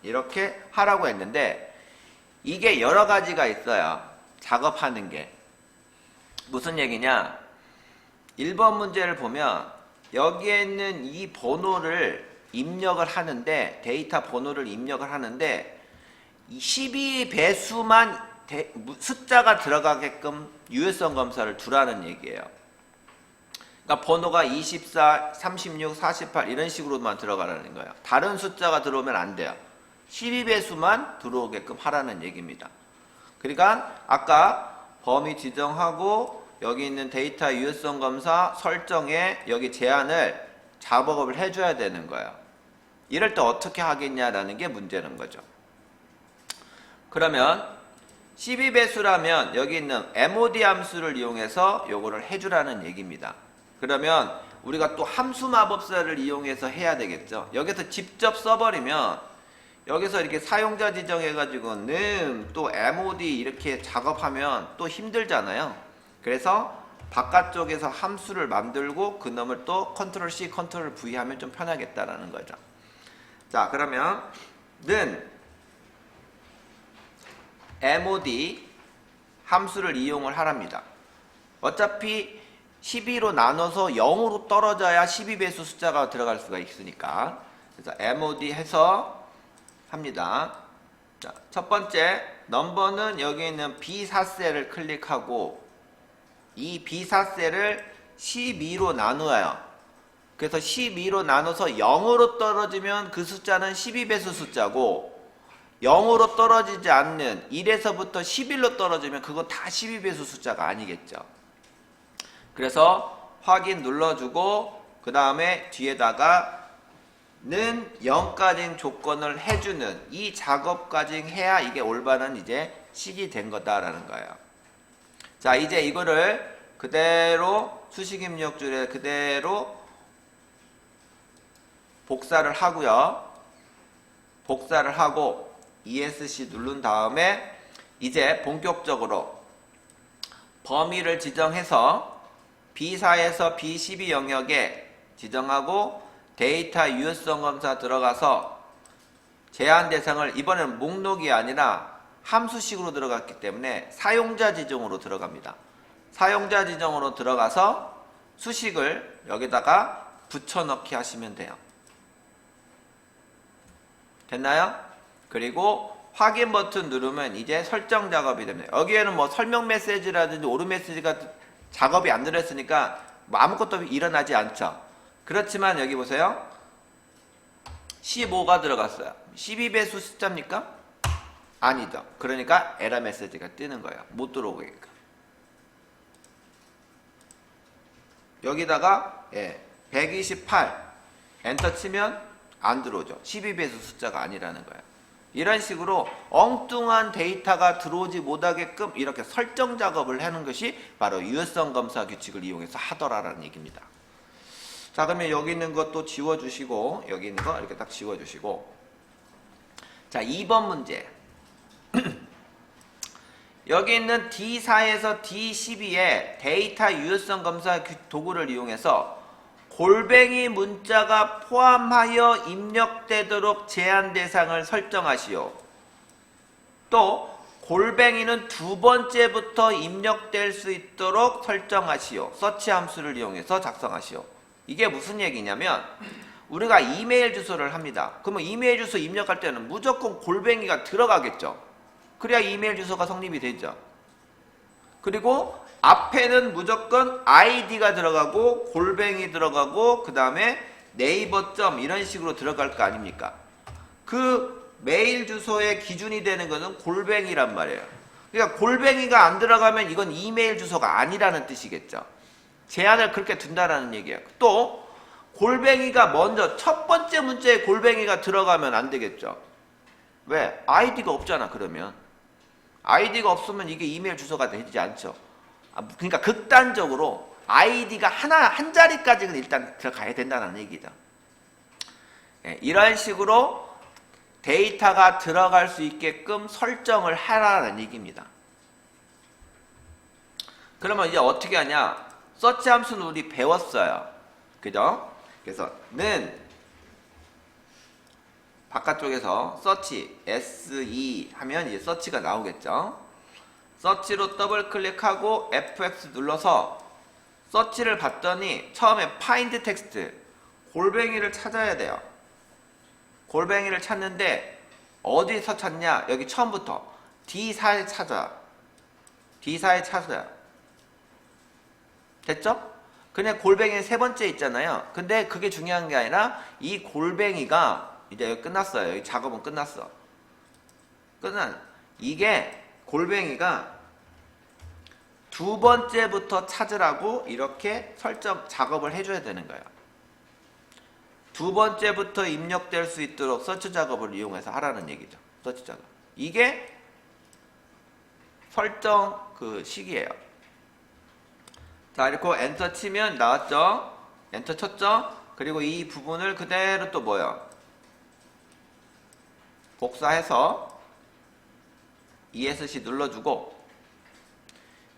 이렇게 하라고 했는데 이게 여러 가지가 있어요. 작업하는 게. 무슨 얘기냐? 1번 문제를 보면 여기에 있는 이 번호를 입력을 하는데 데이터 번호를 입력을 하는데 12배수만 숫자가 들어가게끔 유효성 검사를 두라는 얘기예요. 그러니까 번호가 24, 36, 48 이런 식으로만 들어가라는 거예요. 다른 숫자가 들어오면 안 돼요. 12배수만 들어오게끔 하라는 얘기입니다. 그러니까 아까 범위 지정하고 여기 있는 데이터 유효성 검사 설정에 여기 제한을 작업을 해줘야 되는 거예요. 이럴 때 어떻게 하겠냐라는 게 문제는 거죠. 그러면 12배수라면 여기 있는 MOD 함수를 이용해서 요거를 해주라는 얘기입니다. 그러면 우리가 또 함수 마법사를 이용해서 해야 되겠죠. 여기서 직접 써버리면 여기서 이렇게 사용자 지정해가지고는 또 MOD 이렇게 작업하면 또 힘들잖아요. 그래서 바깥쪽에서 함수를 만들고 그놈을 또 컨트롤 C, 컨트롤 V 하면 좀 편하겠다라는 거죠. 자, 그러면 는 MOD 함수를 이용을 하랍니다. 어차피 12로 나눠서 0으로 떨어져야 12배수 숫자가 들어갈 수가 있으니까 그래서 MOD 해서 합니다. 자, 첫 번째 넘버는 여기 있는 B4셀을 클릭하고 이 B4셀을 12로 나누어요. 그래서 12로 나눠서 0으로 떨어지면 그 숫자는 12배수 숫자고 0으로 떨어지지 않는 1에서부터 11로 떨어지면 그건 다 12배수 숫자가 아니겠죠. 그래서 확인 눌러주고 그 다음에 뒤에다가 는 0까지 조건을 해주는 이 작업까지 해야 이게 올바른 이제 식이 된 거다라는 거예요. 자, 이제 이거를 그대로 수식 입력줄에 그대로 복사를 하고요. 복사를 하고 ESC 누른 다음에 이제 본격적으로 범위를 지정해서 B4에서 B12 영역에 지정하고 데이터 유효성 검사 들어가서 제한 대상을 이번에는 목록이 아니라 함수식으로 들어갔기 때문에 사용자 지정으로 들어갑니다. 사용자 지정으로 들어가서 수식을 여기다가 붙여넣기 하시면 돼요. 됐나요? 그리고 확인 버튼 누르면 이제 설정 작업이 됩니다. 여기에는 뭐 설명 메시지라든지 오류 메시지가 작업이 안 들어있으니까 뭐 아무것도 일어나지 않죠. 그렇지만 여기 보세요. 15가 들어갔어요. 12배수 숫자입니까? 아니죠. 그러니까 에러 메시지가 뜨는 거예요. 못 들어오게끔. 여기다가 128 엔터 치면 안 들어오죠. 12배수 숫자가 아니라는 거예요. 이런 식으로 엉뚱한 데이터가 들어오지 못하게끔 이렇게 설정 작업을 하는 것이 바로 유효성 검사 규칙을 이용해서 하더라라는 얘기입니다. 자, 그러면 여기 있는 것도 지워주시고 여기 있는 거 이렇게 딱 지워주시고 자, 2번 문제 여기 있는 D4에서 D12의 데이터 유효성 검사 도구를 이용해서 골뱅이 문자가 포함하여 입력되도록 제한 대상을 설정하시오. 또 골뱅이는 두 번째부터 입력될 수 있도록 설정하시오. 서치 함수를 이용해서 작성하시오. 이게 무슨 얘기냐면 우리가 이메일 주소를 합니다. 그러면 이메일 주소 입력할 때는 무조건 골뱅이가 들어가겠죠. 그래야 이메일 주소가 성립이 되죠. 그리고 앞에는 무조건 아이디가 들어가고 골뱅이 들어가고 그 다음에 네이버 점 이런 식으로 들어갈 거 아닙니까? 그 메일 주소의 기준이 되는 것은 골뱅이란 말이에요. 그러니까 골뱅이가 안 들어가면 이건 이메일 주소가 아니라는 뜻이겠죠. 제한을 그렇게 둔다라는 얘기예요. 또 골뱅이가 먼저 첫 번째 문자에 골뱅이가 들어가면 안 되겠죠. 왜? 아이디가 없잖아. 그러면 아이디가 없으면 이게 이메일 주소가 되지 않죠. 그러니까 극단적으로 아이디가 한 자리까지는 일단 들어가야 된다는 얘기죠. 이런 식으로 데이터가 들어갈 수 있게끔 설정을 하라는 얘기입니다. 그러면 이제 어떻게 하냐? 서치 함수는 우리 배웠어요. 그죠? 그래서 는 바깥쪽에서 서치 SE 하면 이제 서치가 나오겠죠. 서치로 더블 클릭하고 FX 눌러서 서치를 봤더니 처음에 find text 골뱅이를 찾아야 돼요. 골뱅이를 찾는데 어디서 찾냐? 여기 처음부터 D4에 찾아. D4에 찾아요. 됐죠? 그냥 골뱅이 세 번째 있잖아요. 근데 그게 중요한 게 아니라 이 골뱅이가 이제 여기 끝났어요. 여기 작업은 끝났어. 이게 골뱅이가 두 번째부터 찾으라고 이렇게 설정 작업을 해줘야 되는 거예요. 두 번째부터 입력될 수 있도록 서치 작업을 이용해서 하라는 얘기죠. 서치 작업. 이게 설정 그 식이에요. 자, 이렇게 엔터 치면 나왔죠? 엔터 쳤죠? 그리고 이 부분을 그대로 또 뭐예요? 복사해서 ESC 눌러주고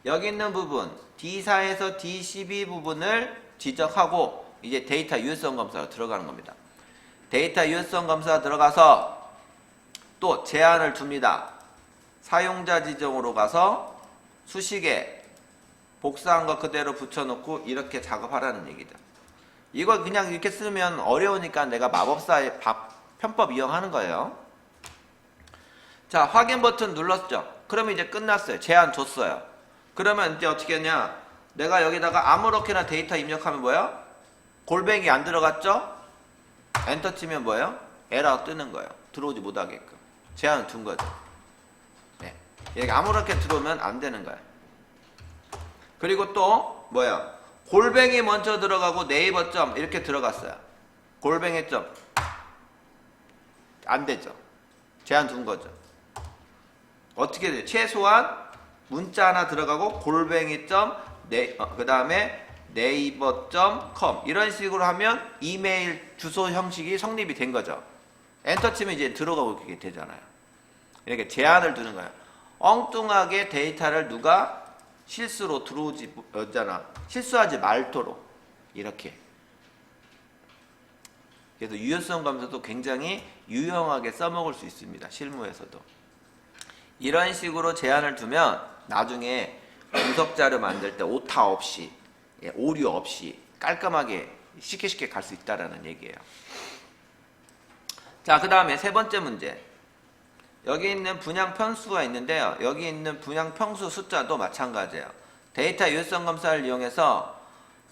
여기 있는 부분 D4에서 D12 부분을 지적하고 이제 데이터 유효성 검사로 들어가는 겁니다. 데이터 유효성 검사 들어가서 또 제한을 둡니다. 사용자 지정으로 가서 수식에 복사한 거 그대로 붙여놓고 이렇게 작업하라는 얘기죠. 이거 그냥 이렇게 쓰면 어려우니까 내가 마법사의 편법 이용하는 거예요. 자, 확인 버튼 눌렀죠. 그러면 이제 끝났어요. 제한 줬어요. 그러면 이제 어떻게 하냐? 내가 여기다가 아무렇게나 데이터 입력하면 뭐예요? 골뱅이 안 들어갔죠? 엔터 치면 뭐예요? 에러 뜨는 거예요. 들어오지 못하게끔. 제한을 둔 거죠. 네. 여기 아무렇게 들어오면 안 되는 거예요. 그리고 또 뭐예요? 골뱅이 먼저 들어가고 네이버 점 이렇게 들어갔어요. 골뱅이 점 안 되죠. 제한 둔 거죠. 어떻게 돼요? 최소한 문자 하나 들어가고 골뱅이 점 그 다음에 네이버 점 com 이런 식으로 하면 이메일 주소 형식이 성립이 된 거죠. 엔터 치면 이제 들어가고 그게 되잖아요. 이렇게 제한을 두는 거예요. 엉뚱하게 데이터를 누가 실수로 들어오지 실수하지 말도록 이렇게. 그래서 유효성 검사도 굉장히 유용하게 써먹을 수 있습니다. 실무에서도. 이런 식으로 제한을 두면 나중에 분석자를 만들 때 오타 없이 오류 없이 깔끔하게 쉽게 갈 수 있다라는 얘기예요. 자, 그 다음에 세 번째 문제. 여기 있는 분양 편수가 있는데요. 여기 있는 분양 평수 숫자도 마찬가지예요. 데이터 유효성 검사를 이용해서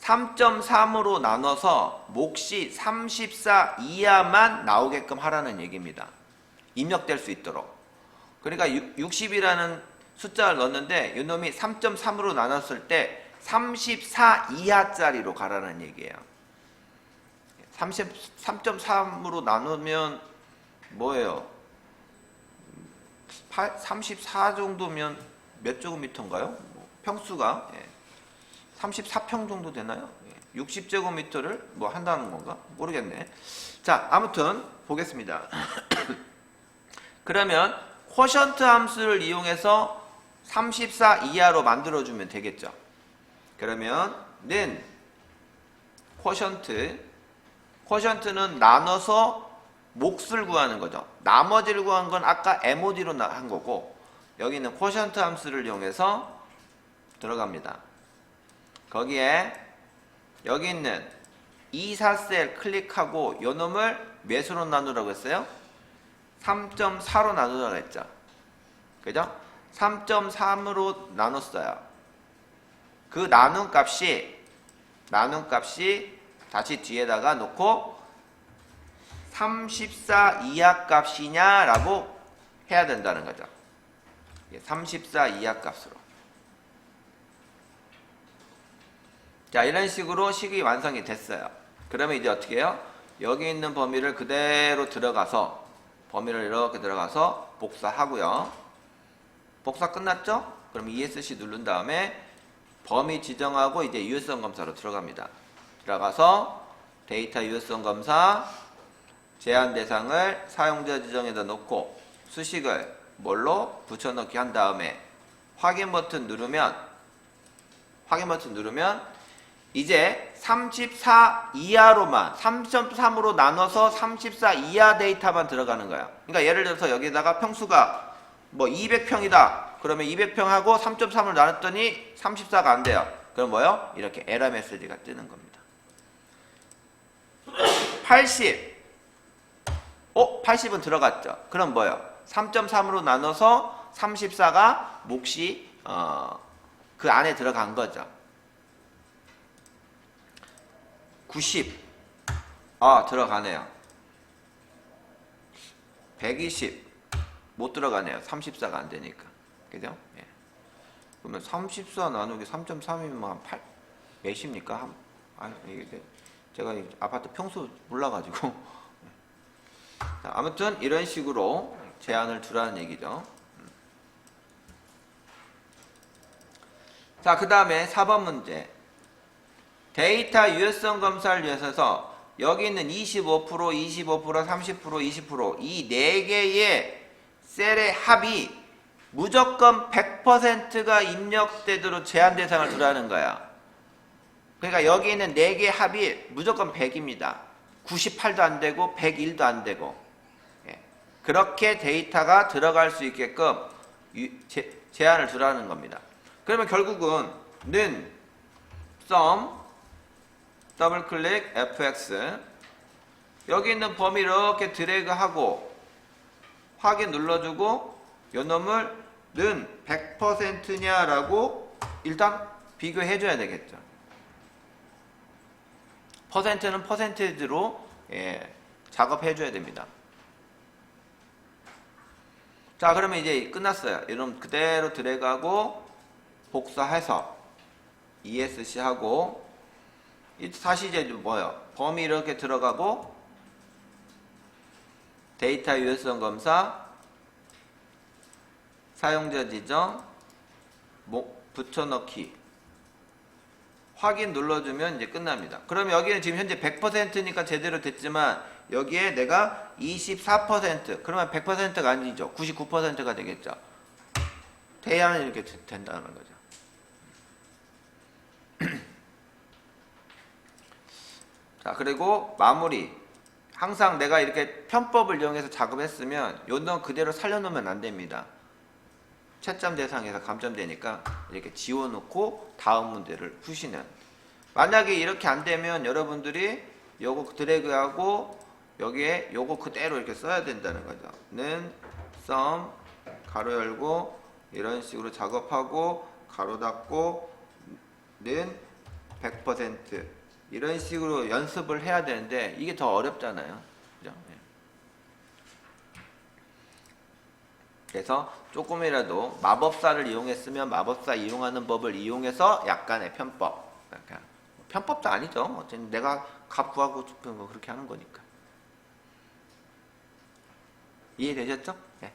3.3으로 나눠서 몫이 34 이하만 나오게끔 하라는 얘기입니다. 입력될 수 있도록. 그러니까 60이라는 숫자를 넣었는데 이놈이 3.3으로 나눴을 때 34 이하짜리로 가라는 얘기예요. 3.3으로 나누면 뭐예요? 34 정도면 몇 제곱미터인가요? 평수가 34평 정도 되나요? 60제곱미터를 뭐 한다는 건가? 모르겠네. 자, 아무튼 보겠습니다. 그러면 쿼션트 함수를 이용해서 34 이하로 만들어주면 되겠죠. 그러면은 쿼션트는 나눠서 몫을 구하는 거죠. 나머지를 구한 건 아까 MOD로 한 거고 여기는 쿼션트 함수를 이용해서 들어갑니다. 거기에 여기 있는 24셀 클릭하고 요 놈을 몇으로 나누라고 했어요? 3.4로 나누라고 했죠. 그죠? 3.3으로 나눴어요. 그 나눈 값이 다시 뒤에다가 놓고 34 이하 값이냐라고 해야 된다는 거죠. 34 이하 값으로. 자, 이런 식으로 식이 완성이 됐어요. 그러면 이제 어떻게 해요? 여기 있는 범위를 그대로 들어가서 범위를 이렇게 들어가서 복사하고요. 복사 끝났죠? 그럼 ESC 누른 다음에 범위 지정하고 이제 유효성 검사로 들어갑니다. 들어가서 데이터 유효성 검사 제한 대상을 사용자 지정에다 놓고 수식을 뭘로 붙여넣기 한 다음에 확인 버튼 누르면 이제 34 이하로만 3.3으로 나눠서 34 이하 데이터만 들어가는 거야. 그러니까 예를 들어서 여기다가 평수가 뭐 200평이다. 그러면 200평하고 3.3을 나눴더니 34가 안 돼요. 그럼 뭐요? 이렇게 에러 메시지가 뜨는 겁니다. 80. 80은 들어갔죠. 그럼 뭐요? 3.3으로 나눠서 34가 몫이 그 안에 들어간 거죠. 90. 들어가네요. 120. 못 들어가네요. 34가 안 되니까. 그죠? 예. 그러면 34 나누기 3.3이면 한 8, 몇입니까? 이게 제가 아파트 평수 몰라가지고. 자, 아무튼 이런 식으로 제한을 두라는 얘기죠. 자, 그 다음에 4번 문제. 데이터 유효성 검사를 위해서 여기 있는 25%, 25%, 30%, 20% 이 4개의 셀의 합이 무조건 100%가 입력되도록 제한 대상을 두라는 거야. 그러니까 여기 있는 4개의 합이 무조건 100입니다. 98도 안 되고 101도 안 되고 그렇게 데이터가 들어갈 수 있게끔 제한을 두라는 겁니다. 그러면 결국은 는 sum 더블 클릭 fx 여기 있는 범위 이렇게 드래그하고 확인 눌러주고 요놈을 는 100%냐라고 일단 비교해 줘야 되겠죠. 퍼센트는 퍼센테이지로 작업해 줘야 됩니다. 자, 그러면 이제 끝났어요. 이놈 그대로 드래그하고 복사해서 ESC 하고 다시 이제 뭐예요? 범위 이렇게 들어가고 데이터 유효성 검사 사용자 지정 붙여넣기 확인 눌러주면 이제 끝납니다. 그럼 여기는 지금 현재 100%니까 제대로 됐지만 여기에 내가 24% 그러면 100%가 아니죠. 99%가 되겠죠. 대안은 이렇게 된다는 거죠. 자, 그리고 마무리. 항상 내가 이렇게 편법을 이용해서 작업했으면 요놈 그대로 살려놓으면 안 됩니다. 채점 대상에서 감점되니까 이렇게 지워놓고 다음 문제를 푸시는. 만약에 이렇게 안 되면 여러분들이 요거 드래그하고 여기에 요거 그대로 이렇게 써야 된다는 거죠. 는 sum 가로 열고 이런 식으로 작업하고 가로 닫고 는 100% 이런 식으로 연습을 해야 되는데 이게 더 어렵잖아요. 그죠? 그래서 조금이라도 마법사를 이용했으면 마법사 이용하는 법을 이용해서 약간의 편법. 그러니까 편법도 아니죠. 어쨌든 내가 값 구하고 싶은 거 그렇게 하는 거니까. 이해되셨죠? 네.